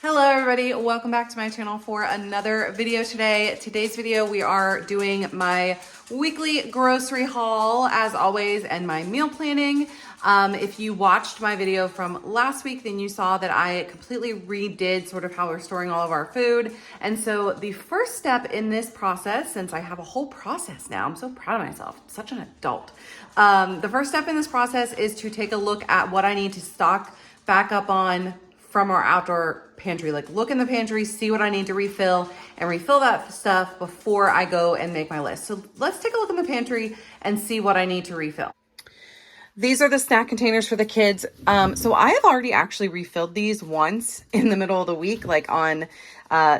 Hello everybody, welcome back to my channel for another video today. Today's video we are doing my weekly grocery haul as always and my meal planning. If you watched my video from last week, then you saw that I completely redid sort of how we're storing all of our food. And so the first step in this process, since I have a whole process now, I'm so proud of myself, I'm such an adult. The first step in this process is to take a look at what I need to stock back up on from our outdoor pantry. Like look in the pantry, see what I need to refill and refill that stuff before I go and make my list. So let's take a look in the pantry and see what I need to refill. These are the snack containers for the kids. So I have already actually refilled these once in the middle of the week, like on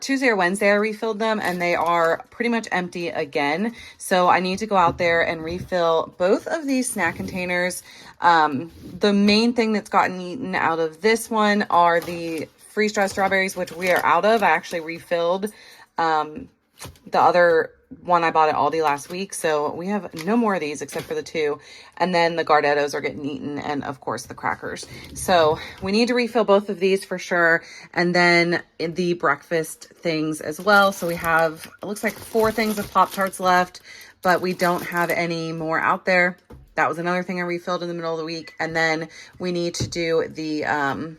Tuesday or Wednesday I refilled them and they are pretty much empty again. So I need to go out there and refill both of these snack containers. The main thing that's gotten eaten out of this one are the freeze-dried strawberries, which we are out of. I actually refilled the other one I bought at Aldi last week. So we have no more of these except for the two. And then the Gardettos are getting eaten and of course the crackers. So we need to refill both of these for sure. And then the breakfast things as well. So we have, it looks like 4 things of Pop-Tarts left, but we don't have any more out there. That was another thing I refilled in the middle of the week. And then we need to do the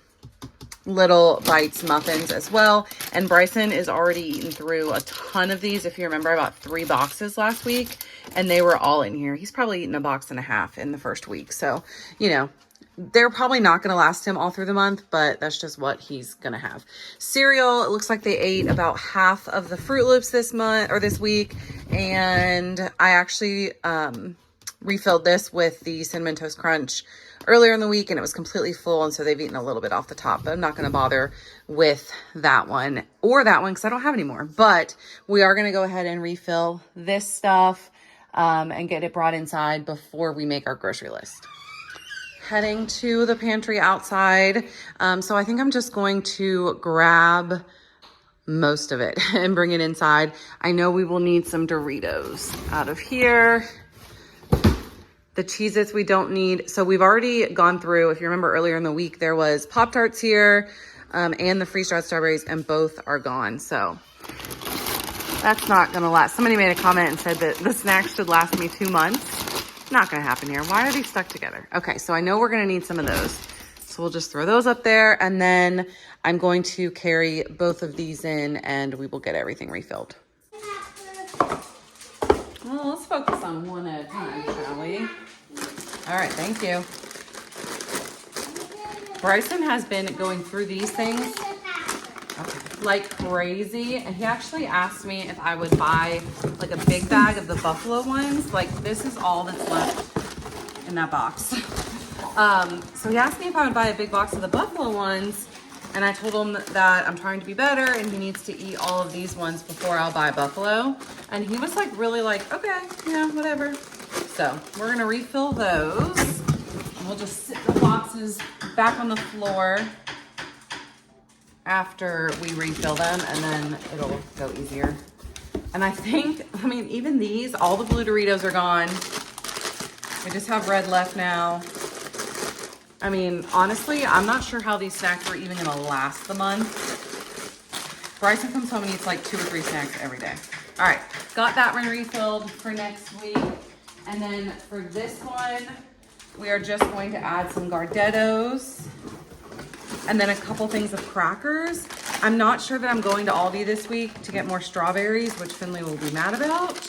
Little Bites muffins as well. And Bryson is already eaten through a ton of these. If you remember, I bought 3 boxes last week and they were all in here. He's probably eaten a box and a half in the first week. So, you know, they're probably not going to last him all through the month, but that's just what he's going to have. Cereal, it looks like they ate about half of the Fruit Loops this month or this week. And I actually refilled this with the Cinnamon Toast Crunch earlier in the week and it was completely full, and so they've eaten a little bit off the top, but I'm not going to bother with that one or that one because I don't have any more. But we are going to go ahead and refill this stuff and get it brought inside before we make our grocery list. Heading to the pantry outside. So I think I'm just going to grab most of it and bring it inside. I know we will need some Doritos out of here. The Cheez-Its we don't need. So we've already gone through, if you remember earlier in the week, there was Pop-Tarts here and the freeze-dried strawberries, and both are gone. So that's not gonna last. Somebody made a comment and said that the snacks should last me 2 months. Not gonna happen here. Why are these stuck together? Okay, so I know we're gonna need some of those. So we'll just throw those up there, and then I'm going to carry both of these in and we will get everything refilled. Well, let's focus on one at a time, shall we? All right, thank you. Bryson has been going through these things like crazy. And he actually asked me if I would buy like a big bag of the buffalo ones. Like this is all that's left in that box. So he asked me if I would buy a big box of the buffalo ones. And I told him that I'm trying to be better and he needs to eat all of these ones before I'll buy buffalo. And he was like really like, okay, yeah, whatever. So we're gonna refill those. And we'll just sit the boxes back on the floor after we refill them and then it'll go easier. And I think, I mean, even these, all the blue Doritos are gone. We just have red left now. I mean, honestly, I'm not sure how these snacks are even gonna last the month. Bryson comes home and eats like 2 or 3 snacks every day. All right, got that one refilled for next week. And then for this one, we are just going to add some Gardettos and then a couple things of crackers. I'm not sure that I'm going to Aldi this week to get more strawberries, which Finley will be mad about.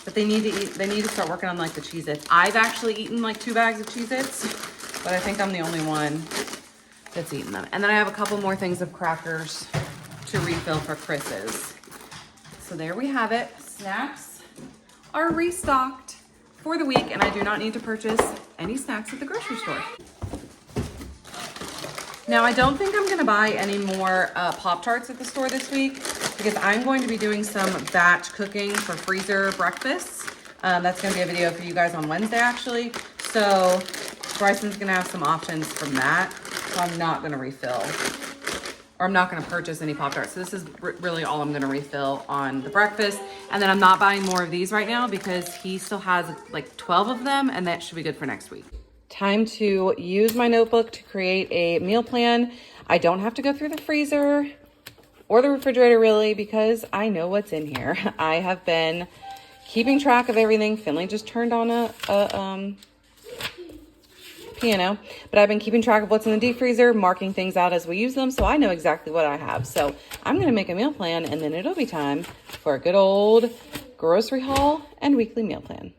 But they need to start working on like the Cheez-Its. I've actually eaten like 2 bags of Cheez-Its, but I think I'm the only one that's eaten them. And then I have a couple more things of crackers to refill for Chris's. So there we have it. Snacks are restocked for the week and I do not need to purchase any snacks at the grocery store. Now I don't think I'm gonna buy any more Pop-Tarts at the store this week because I'm going to be doing some batch cooking for freezer breakfasts. That's gonna be a video for you guys on Wednesday actually. So Bryson's gonna have some options from that. So I'm not gonna refill, or I'm not gonna purchase any Pop-Tarts. So this is really all I'm gonna refill on the breakfast. And then I'm not buying more of these right now because he still has like 12 of them and that should be good for next week. time to use my notebook to create a meal plan. I don't have to go through the freezer or the refrigerator really, because I know what's in here. I have been keeping track of everything. Finley just turned on a piano, but I've been keeping track of what's in the deep freezer, marking things out as we use them, so I know exactly what I have. So I'm gonna make a meal plan, and then it'll be time for a good old grocery haul and weekly meal plan.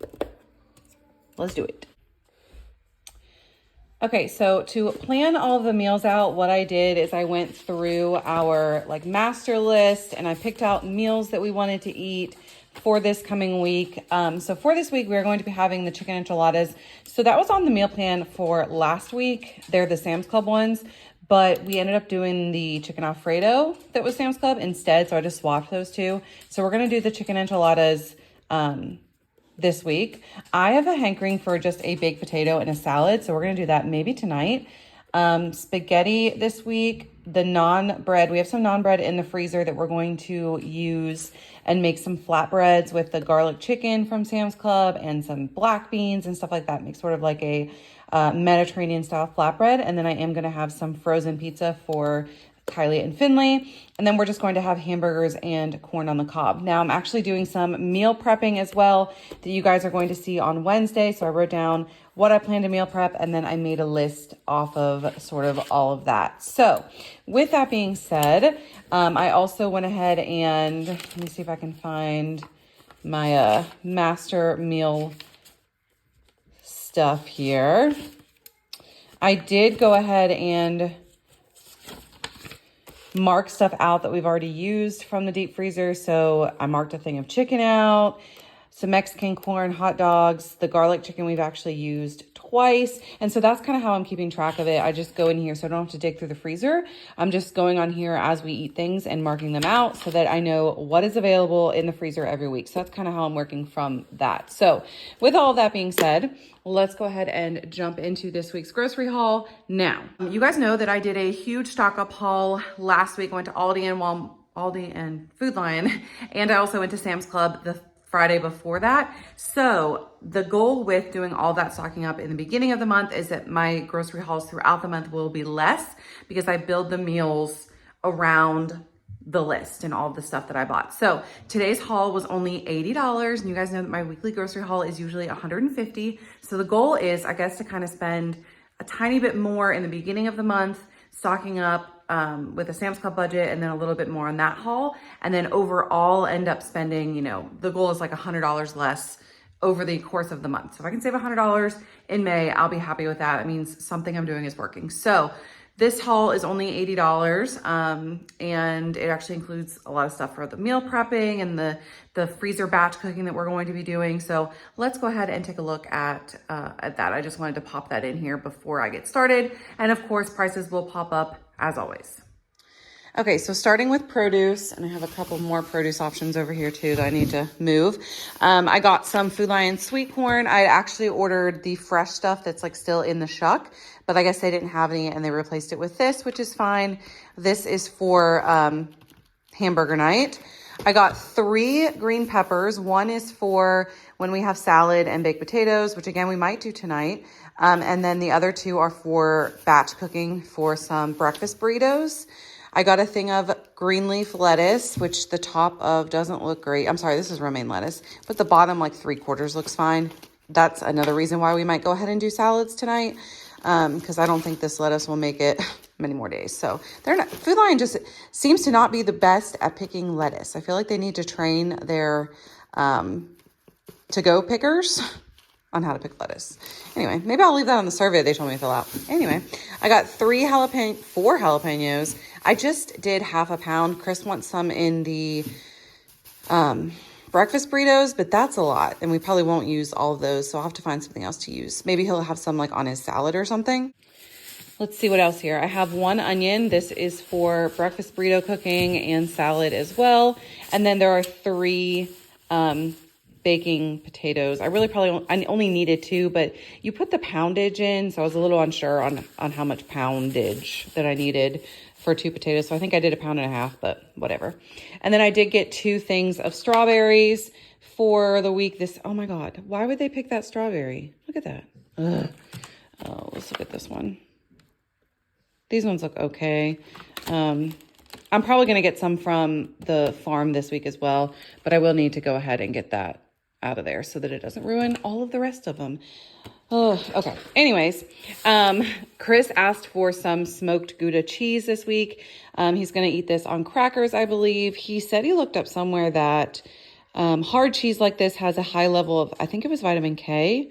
Let's do it. Okay, so to plan all of the meals out, what I did is I went through our master list, and I picked out meals that we wanted to eat for this coming week. So for this week, we're going to be having the chicken enchiladas. So that was on the meal plan for last week. They're the Sam's Club ones, but we ended up doing the chicken Alfredo that was Sam's Club instead. So I just swapped those two. So we're going to do the chicken enchiladas this week. I have a hankering for just a baked potato and a salad, so we're gonna do that maybe tonight. Spaghetti this week, the naan bread. We have some naan bread in the freezer that we're going to use and make some flatbreads with the garlic chicken from Sam's Club and some black beans and stuff like that. Make sort of like a Mediterranean style flatbread. And then I am gonna have some frozen pizza for Kylie and Finley. And then we're just going to have hamburgers and corn on the cob. Now I'm actually doing some meal prepping as well that you guys are going to see on Wednesday. So I wrote down what I plan to meal prep, and then I made a list off of sort of all of that. So with that being said, I also went ahead and let me see if I can find my master meal stuff here. I did go ahead and mark stuff out that we've already used from the deep freezer. So I marked a thing of chicken out, some Mexican corn, hot dogs, the garlic chicken we've actually used twice. And so that's kind of how I'm keeping track of it. I just go in here so I don't have to dig through the freezer. I'm just going on here as we eat things and marking them out so that I know what is available in the freezer every week. So that's kind of how I'm working from that. So with all of that being said, let's go ahead and jump into this week's grocery haul now. You guys know that I did a huge stock up haul last week. I went to Aldi and Food Lion, and I also went to Sam's Club the Friday before that. So the goal with doing all that stocking up in the beginning of the month is that my grocery hauls throughout the month will be less, because I build the meals around the list and all the stuff that I bought. So today's haul was only $80, and you guys know that my weekly grocery haul is usually $150. So the goal is, I guess, to kind of spend a tiny bit more in the beginning of the month, stocking up with a Sam's Club budget, and then a little bit more on that haul. And then overall end up spending, the goal is like $100 less over the course of the month. So if I can save $100 in May, I'll be happy with that. It means something I'm doing is working. So this haul is only $80, and it actually includes a lot of stuff for the meal prepping and the freezer batch cooking that we're going to be doing. So let's go ahead and take a look at that. I just wanted to pop that in here before I get started. And of course, prices will pop up as always. Okay, so starting with produce, and I have a couple more produce options over here too that I need to move. I got some Food Lion sweet corn. I actually ordered the fresh stuff that's still in the shuck, but I guess they didn't have any and they replaced it with this, which is fine. This is for hamburger night. I got 3 green peppers. One is for when we have salad and baked potatoes, which again, we might do tonight. And then the other 2 are for batch cooking for some breakfast burritos. I got a thing of green leaf lettuce, which the top of doesn't look great. I'm sorry, this is romaine lettuce, but the bottom 3/4 looks fine. That's another reason why we might go ahead and do salads tonight, because I don't think this lettuce will make it many more days. So Food Lion just seems to not be the best at picking lettuce. I feel like they need to train their to-go pickers on how to pick lettuce. Anyway, maybe I'll leave that on the survey they told me to fill out. Anyway, I got 4 jalapenos. I just did half a pound. Chris wants some in the breakfast burritos, but that's a lot, and we probably won't use all of those, so I'll have to find something else to use. Maybe he'll have some on his salad or something. Let's see what else here. I have 1 onion. This is for breakfast burrito cooking and salad as well. And then there are 3 baking potatoes. I only needed 2, but you put the poundage in, so I was a little unsure on how much poundage that I needed for 2 potatoes. So I think I did 1.5 pounds, but whatever. And then I did get 2 things of strawberries for the week. Oh my God, why would they pick that strawberry? Look at that. Ugh. Oh, let's look at this one. These ones look okay. I'm probably going to get some from the farm this week as well, but I will need to go ahead and get that out of there so that it doesn't ruin all of the rest of them. Oh, okay. Anyways, Chris asked for some smoked Gouda cheese this week. He's going to eat this on crackers, I believe. He said he looked up somewhere that hard cheese like this has a high level of, I think it was vitamin K,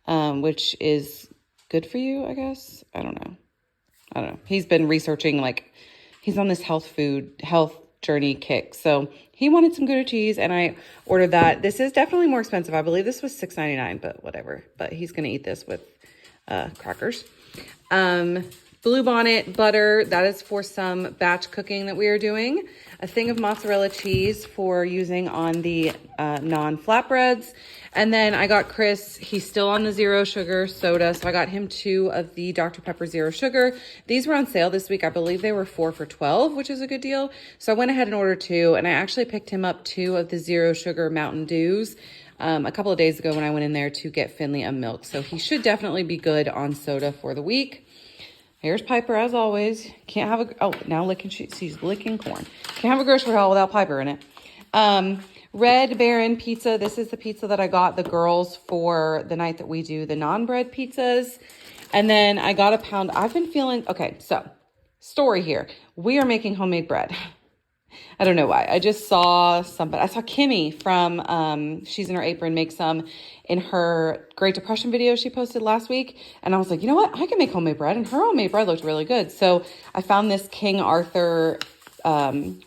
which is good for you, I guess. I don't know. He's been researching, like, he's on this health journey kick. So he wanted some Gouda cheese and I ordered that. This is definitely more expensive. I believe this was $6.99, but whatever. But he's going to eat this with crackers. Bluebonnet butter. That is for some batch cooking that we are doing. A thing of mozzarella cheese for using on the non-flatbreads. And then I got Chris, he's still on the zero sugar soda. So I got him 2 of the Dr. Pepper Zero Sugar. These were on sale this week. I believe they were 4 for $12, which is a good deal. So I went ahead and ordered 2. And I actually picked him up 2 of the zero sugar Mountain Dews a couple of days ago when I went in there to get Finley a milk. So he should definitely be good on soda for the week. Here's Piper as always. Can't have now she's licking corn. Can't have a grocery haul without Piper in it. Red Baron pizza. This is the pizza that I got the girls for the night that we do the non-bread pizzas. And then I got a pound. I've been feeling, okay, so story here. We are making homemade bread. I don't know why. I just saw somebody. I saw Kimmy from She's in Her Apron make some in her Great Depression video she posted last week. And I was like, you know what? I can make homemade bread. And her homemade bread looked really good. So I found this King Arthur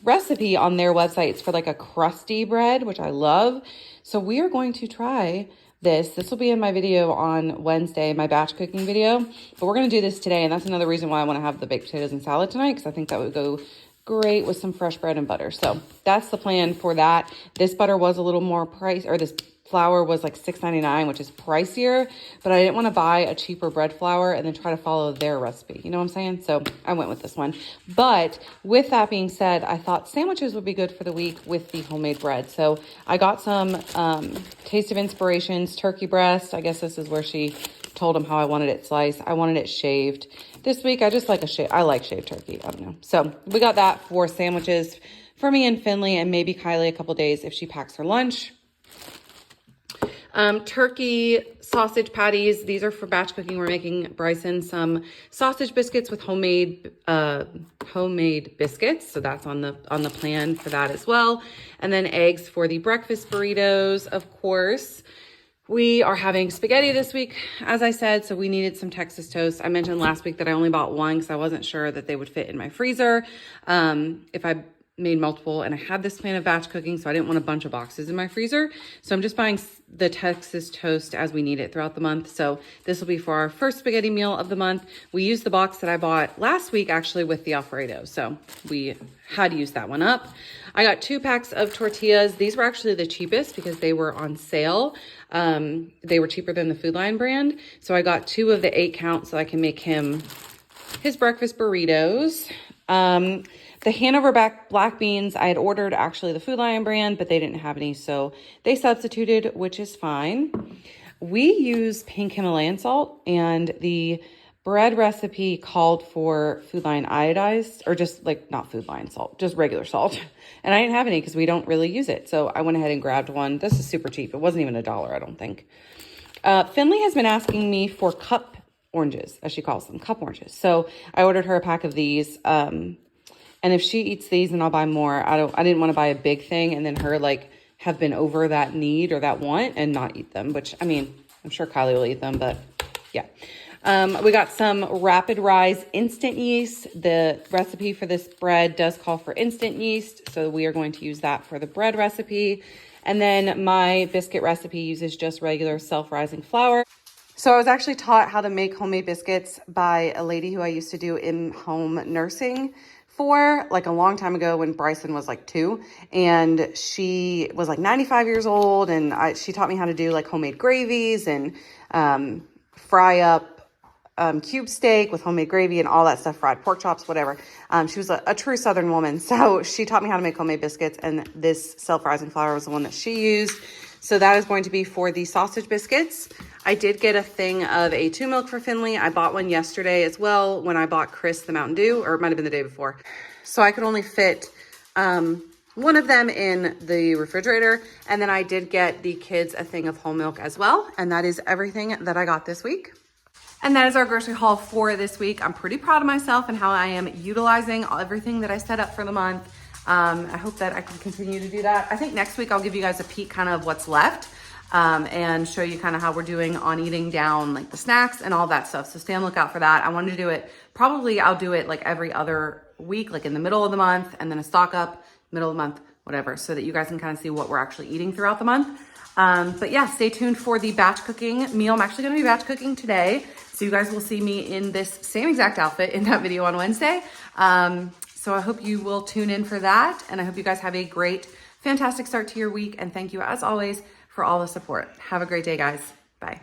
recipe on their website. It's for like a crusty bread, which I love. So we are going to try this. This will be in my video on Wednesday, my batch cooking video. But we're going to do this today. And that's another reason why I want to have the baked potatoes and salad tonight, because I think that would go great with some fresh bread and butter. So that's the plan for that. This butter was a little more price, or this flour was like $6.99, which is pricier, but I didn't want to buy a cheaper bread flour and then try to follow their recipe. You know what I'm saying? So I went with this one. But with that being said, I thought sandwiches would be good for the week with the homemade bread. So I got some Taste of Inspirations turkey breast. I guess this is where she told him how I wanted it sliced. I wanted it shaved. This week, I just like I like shaved turkey. I don't know. So we got that for sandwiches for me and Finley, and maybe Kylie a couple days if she packs her lunch. Turkey sausage patties. These are for batch cooking. We're making Bryson some sausage biscuits with homemade biscuits. So that's on the plan for that as well. And then eggs for the breakfast burritos, of course. We are having spaghetti this week, as I said, so we needed some Texas toast. I mentioned last week that I only bought one because I wasn't sure that they would fit in my freezer. If I made multiple, and I had this plan of batch cooking, so I didn't want a bunch of boxes in my freezer. So I'm just buying the Texas toast as we need it throughout the month. So this will be for our first spaghetti meal of the month. We used the box that I bought last week actually with the Alfredo, so we had used that one up. I got 2 packs of tortillas. These were actually the cheapest because they were on sale. They were cheaper than the Food Lion brand. So I got 2 of the 8 count so I can make him his breakfast burritos. The Hanover black beans, I had ordered actually the Food Lion brand, but they didn't have any, so they substituted, which is fine. We use pink Himalayan salt, and the bread recipe called for Food Lion iodized, or just like not Food Lion salt, just regular salt. And I didn't have any because we don't really use it. So I went ahead and grabbed one. This is super cheap. It wasn't even $1, I don't think. Finley has been asking me for cup oranges, as she calls them, cup oranges. So I ordered her a pack of these. And if she eats these, then I'll buy more. I didn't want to buy a big thing and then her like have been over that need or that want and not eat them, which I mean, I'm sure Kylie will eat them, but yeah. We got some Rapid Rise instant yeast. The recipe for this bread does call for instant yeast, so we are going to use that for the bread recipe. And then my biscuit recipe uses just regular self-rising flour. So I was actually taught how to make homemade biscuits by a lady who I used to do in-home nursing for like a long time ago when Bryson was like 2, and she was like 95 years old, and she taught me how to do like homemade gravies and fry up cube steak with homemade gravy and all that stuff, fried pork chops, whatever. She was a true Southern woman, so she taught me how to make homemade biscuits, and this self-rising flour was the one that she used. So that is going to be for the sausage biscuits. I did get a thing of A2 milk for Finley. I bought one yesterday as well when I bought Chris the Mountain Dew, or it might have been the day before. So I could only fit one of them in the refrigerator. And then I did get the kids a thing of whole milk as well. And that is everything that I got this week. And that is our grocery haul for this week. I'm pretty proud of myself and how I am utilizing everything that I set up for the month. I hope that I can continue to do that. I think next week I'll give you guys a peek kind of what's left and show you kind of how we're doing on eating down like the snacks and all that stuff. So stay on the lookout for that. I wanted to do it, probably I'll do it like every other week, like in the middle of the month, and then a stock up, middle of the month, whatever, so that you guys can kind of see what we're actually eating throughout the month. But yeah, stay tuned for the batch cooking meal. I'm actually gonna be batch cooking today. So you guys will see me in this same exact outfit in that video on Wednesday. So I hope you will tune in for that. And I hope you guys have a great, fantastic start to your week. And thank you as always for all the support. Have a great day, guys. Bye.